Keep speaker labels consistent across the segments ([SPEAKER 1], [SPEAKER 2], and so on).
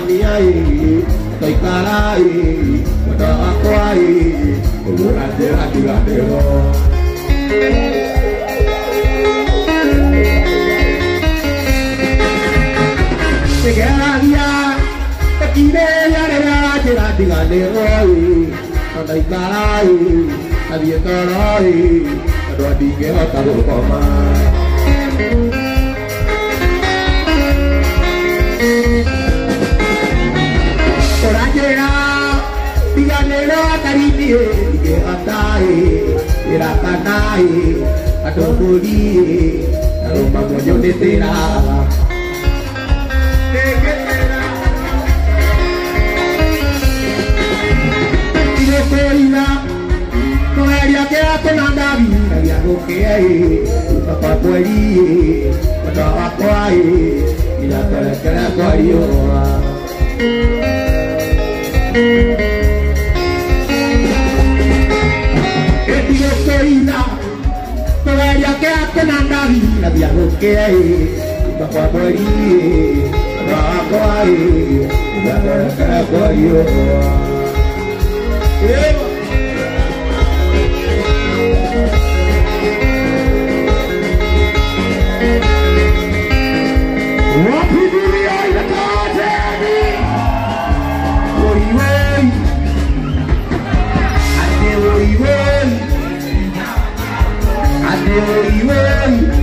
[SPEAKER 1] Niai, Toikarai, Wadakwai, Uradero. Segeralia, Takidea, Tigaleroi, Toikarai, Aviatorai, Adodigeo Tabukoma. Torajera, Tiganero, Tariti, Atai, Irakanai, Adoburi, Aroma Mojonetera. Tireferina, Noelia que atonandavi, Ariago que hay, Papa Pueri, Pataquai, y la Caracuario. Todavía queda con andar la viajo que hay, papá morir, abajo hay, la caracuario.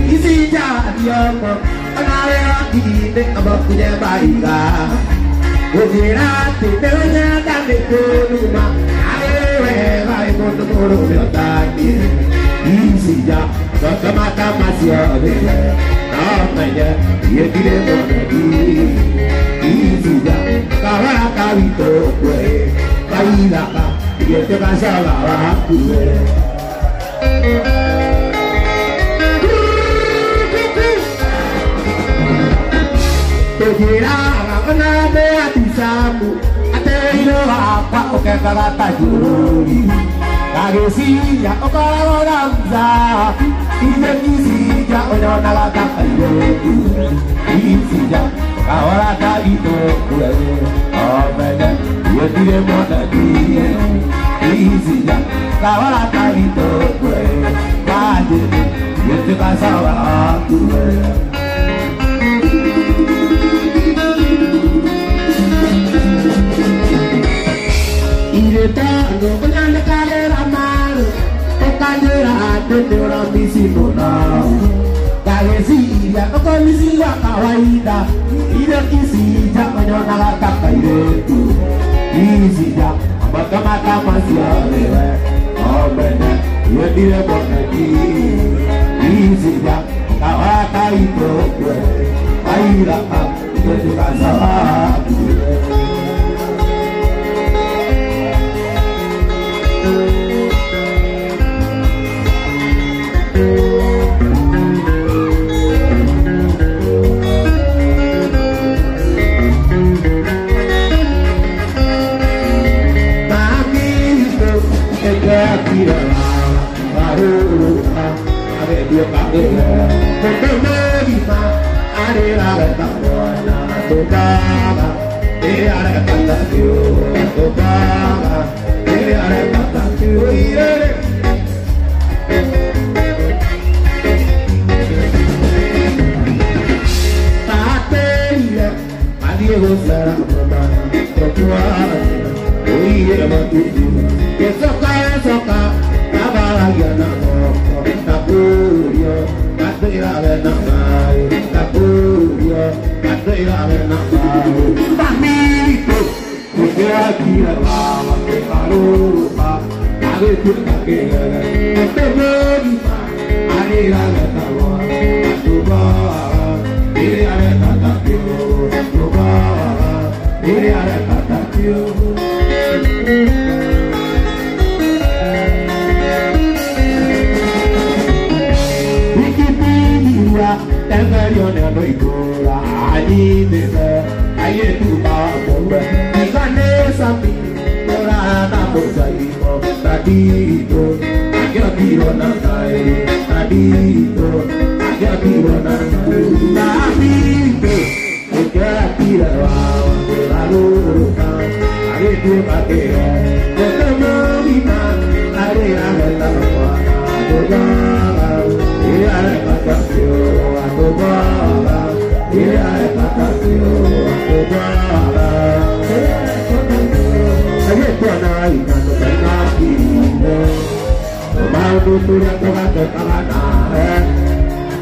[SPEAKER 1] Isi jadioko, anare lagi dek abakunya baika. Ujirati telanya dan dekuluma, arewe baik bodoh biotani. Isi jah, mata masih ada, namanya dia tidak mengerti. Isi jah, kawan kami tokwe, bailaka dia tidak salah aku. Gira menade hati samu, ate ilo apa oke karata juri. Kagesi ya okara oramza, ije kisi ya ono nalata kayo. Isi ya kawara kagito kue, omene ye tire mona die. Isi ya kawara kagito kue, kaje ye te kasawa kue. Ireta no penanda kalera malu, pekandera tetera misi bona. Kagesi ya komisi wa kawaida, ida kisi ja menyona lata kairetu. Isi ja mata masih alewe, omene ye dire bonaki. Isi ja kawata itu kue, aira ak itu kasawa. Tira lupa, hari tu pakai, ketemu lima, hari ada tanpa aku bawa, ini ada kata aku bawa, ini ada kata aku bawa, hari tu naik nanti kaki, mau tu yang kata kata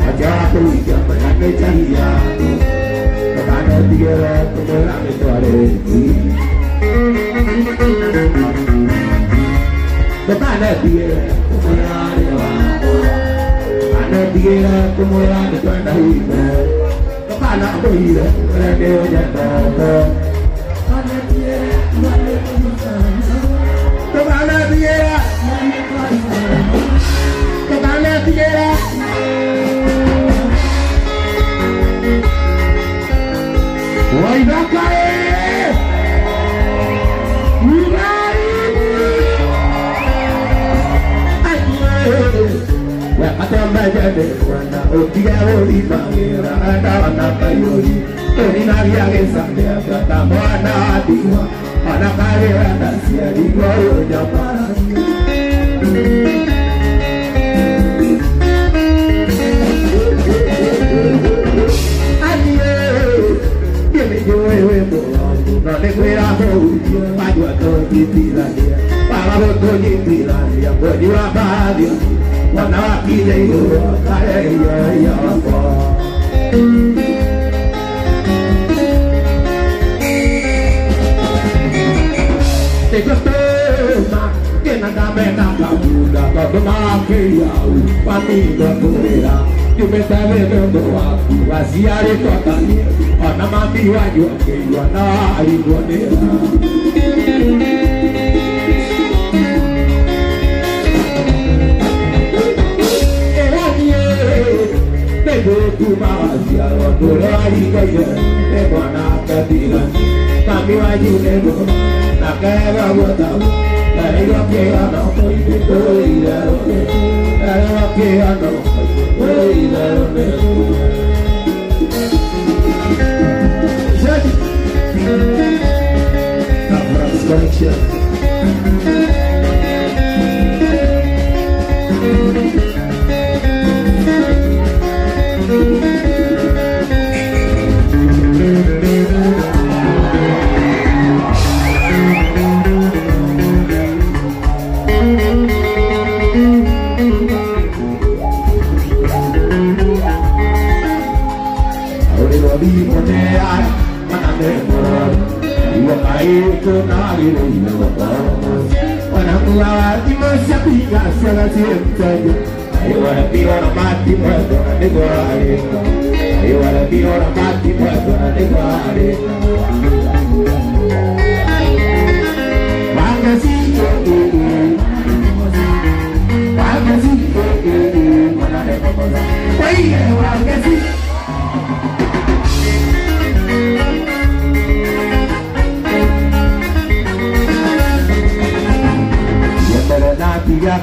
[SPEAKER 1] aja aku yang menangis cahaya. Karena dia penerang itu ada di karena dia penerang itu karena dia penerang itu ada di karena aku dia karena dia jatuh karena dia karena dia Why not cair? Kata baca deh, warna utia ori pangira ada warna kayori. Tori nari agesa dia kata mana diwa, mana kare ada sia di goro japan. No le fuera morir, vaya todo titilandia, para todo titilandia, pues yo a radio, cuando aquí le digo, ya te costó más que nada me da cabuda, todo más que ya, para mí no correrá. Yo me estaba viendo aquí, vaciar esto a también, para más viva yo que yo a nadie conera. Era bien, tengo tu vaciado, tu rari que yo, tengo a nada tiran, también hay un ego, la que va a botar, la ego que gana, hoy te estoy dando, la ego que gana.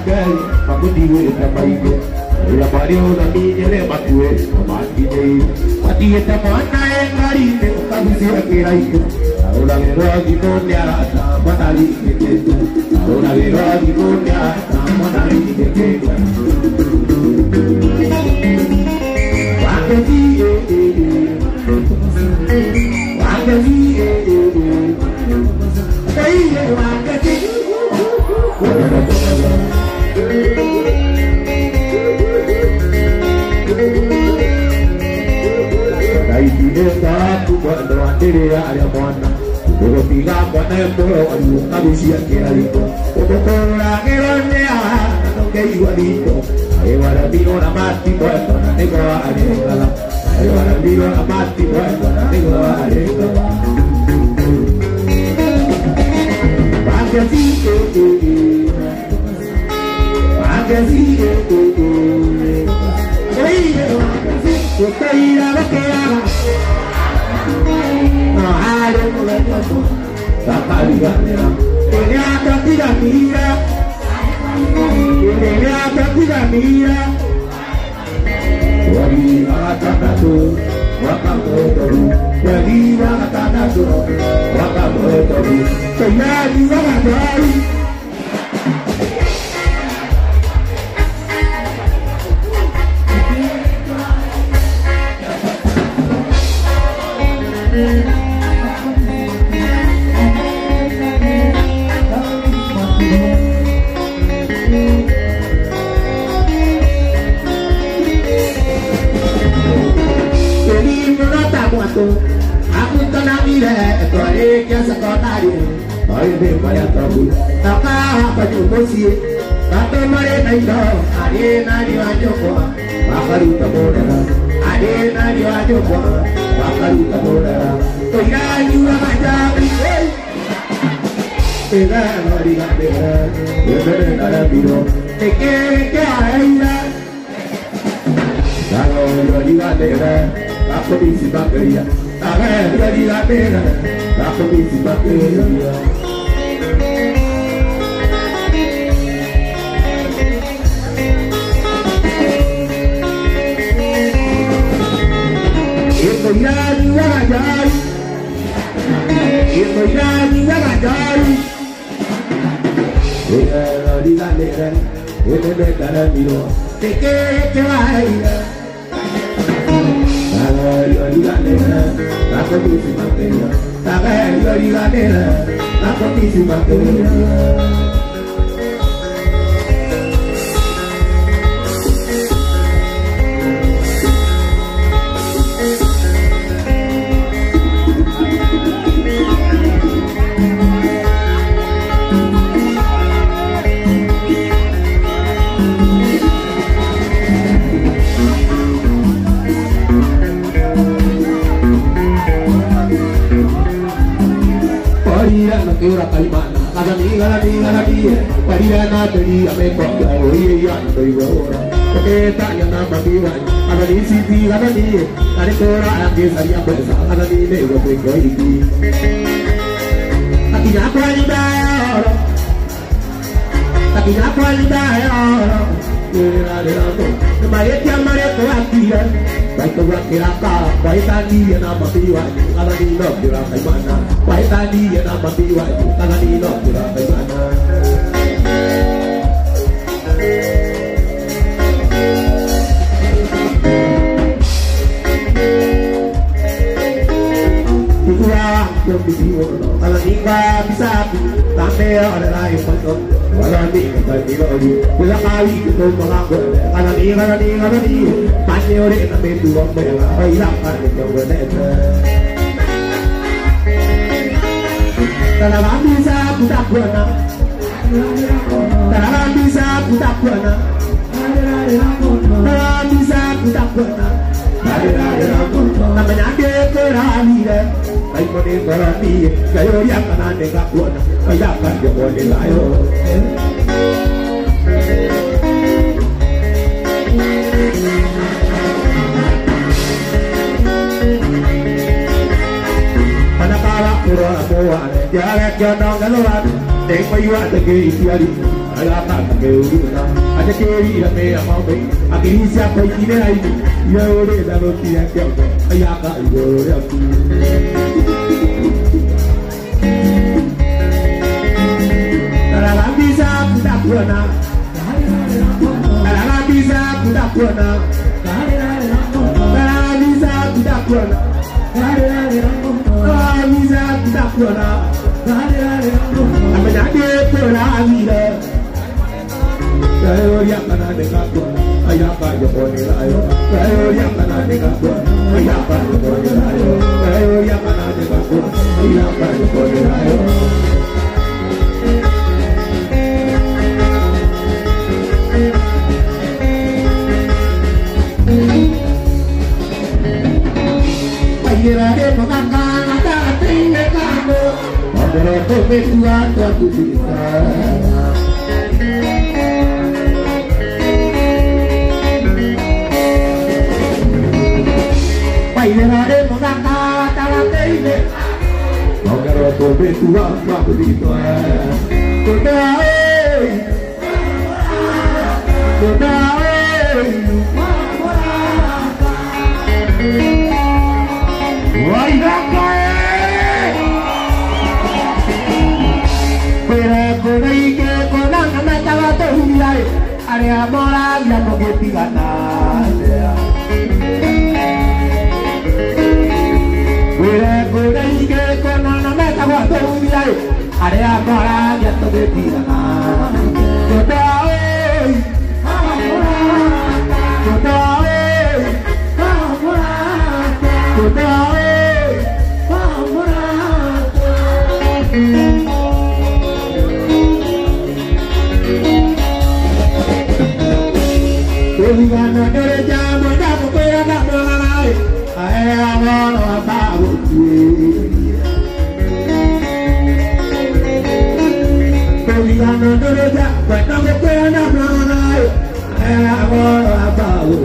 [SPEAKER 1] Hey, aku diwe tabaiko la pario na mijere matue mati dei mati eta mana engari te kabusi akiraiko ahora vero di donde arata batali ke ahora vero di donde arata batali ke aku buat doa diri ada mana, boro tiga mana boro ayu kabusi akiraiko, orang Indonesia no que igualito, ayo ada biro na mati buat na nego ada kala, ayo ada biro na mati buat na nego ada kala. Bagasi Caíra lo que haga, no hay un momento, la calidad de la mira, mira, wali akan tu, wakam tu. Jadi wakata duro, wakabotobi. Jadi wakadari. Aku tenang di dek, yang sekolah di, ayo bayar tahu. Takah apa jumposi, kata mereka itu, ada nadi wajib kuah, bakal itu bodoh. Ada nadi wajib kuah, bakal itu bodoh. Tidak juga macam ini. Tidak lagi ada, tidak ada biru. Teke ayah. Kalau lagi ada. Aku bisi bakeria, tangan jadi latena. Aku bisi bakeria. Itu yang wajar, itu yang wajar. Kalau di latena, itu dekada milo. Teke ayah. Aku bisi bakeria, tangan jadi latena. Aku bisi bakeria. Ora kalimana, kalani, parirana dari Amerika, oh iya dari ora. Oke tak yang nama biwan, kalani sisi kalani, dari tora yang saya bersa, kalani nego nego ini. Takinya aku ini bayar, takinya aku ini bayar. Ira tu, kemarin yang mereka wakilan, baik wakilaka, baik tadi yang nama biwan, kalani nok di kalimana. Baik tadi yang nama biwa itu tangan inok tidak bagaimana. Itulah yang disiwon. Kalau nikah bisa sampai ada lain pun. Walau nikah tidak lagi. Bila kali itu mengaku. Kalau ni, pasti orang yang berdua mereka hilang itu berbeda. Tanah bisa budak buana, tanah bisa budak buana, tanah bisa budak buana. Namanya dia berani deh, baik boleh berani, kayu yang kanan dekat buana, kayak kan dia boleh layu. Jalan jangan galuan, tengok iwan tegak istiari, agak tak tegak urusan. Ada kiri dan merah mau baik, akhirnya siapa ini lagi? Ya udah dalam tiang tiang, ayah kak udah aku. Tanah bisa budak buana, tanah bisa budak buana, tanah bisa budak buana. Bisa tidak pernah, namanya dia berani deh. Saya yang mana dekat pun, ayah pak Jeponi layo. Saya yang mana dekat pun, ayah pak Jeponi layo. Saya yang mana dekat pun, ayah pak Jeponi layo. Kira dia mengangkat ada tinggal kamu, ada kebetulan suatu cerita. Kira dia mengangkat ada tinggal, ada kebetulan suatu cerita. Why aria moragia tũgĩtigana wĩre ngũrĩ igĩkona na metagwo tũruithia aria moragia tũgĩtigana Gana dore jamo da ko ya na na ai ai amoro abawo ko gana dore ja ko na ko ya na na ai ai amoro abawo